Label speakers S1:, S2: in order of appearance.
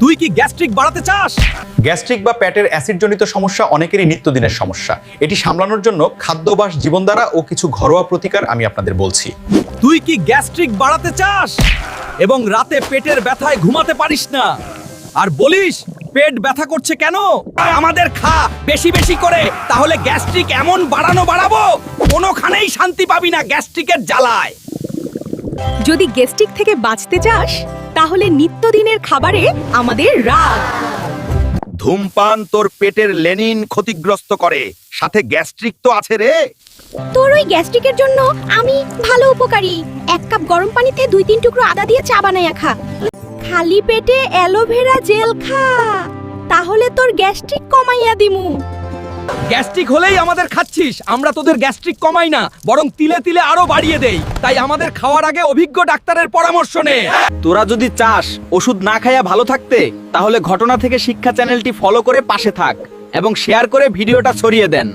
S1: তুই কি গ্যাস্ট্রিক বাড়াতে চাস?
S2: গ্যাস্ট্রিক বা পেটের অ্যাসিডজনিত সমস্যা অনেকেরই নিত্যদিনের সমস্যা। এটি সামলানোর জন্য খাদ্যাভ্যাস, জীবনধারা ও কিছু ঘরোয়া প্রতিকার আমি আপনাদের বলছি।
S1: তুই কি গ্যাস্ট্রিক বাড়াতে চাস এবং রাতে পেটের ব্যথায় ঘুমাতে পারিস না আর বলিস পেট ব্যথা করছে কেন? আমাদের খা বেশি বেশি করে, তাহলে গ্যাস্ট্রিক এমন বাড়াবো কোনোখানেই শান্তি পাবি না গ্যাস্ট্রিকের জ্বালায়।
S3: যদি গ্যাস্ট্রিক থেকে বাঁচতে চাস তাহলে নিত্যদিনের খাবারে আমাদের রাগ।
S1: ধূমপান তোর পেটের লেনিন ক্ষতিগ্রস্ত করে, সাথে গ্যাস্ট্রিক তো আছে রে।
S3: তোর ওই গ্যাস্ট্রিকের জন্য আমি ভালো উপকারী। 1 কাপ গরম পানিতে 2-3 টুকরো আদা দিয়ে চা বানায়া খা। খালি পেটে অ্যালোভেরা জেল খা, তাহলে তোর গ্যাস্ট্রিক কমাইয়া দিমু।
S1: গ্যাস্ট্রিক হলেই আমাদের খাচ্ছিস, আমরা তোদের গ্যাস্ট্রিক কমাই না, বরং তিলে তিলে আরো বাড়িয়ে দেই। তাই আমাদের খাওয়ার আগে অভিজ্ঞ ডাক্তারের পরামর্শ নে।
S4: তোরা যদি চাস ওষুধ না খাইয়া ভালো থাকতে, তাহলে ঘটনা থেকে শিক্ষা চ্যানেলটি ফলো করে পাশে থাক এবং শেয়ার করে ভিডিওটা ছড়িয়ে দেন।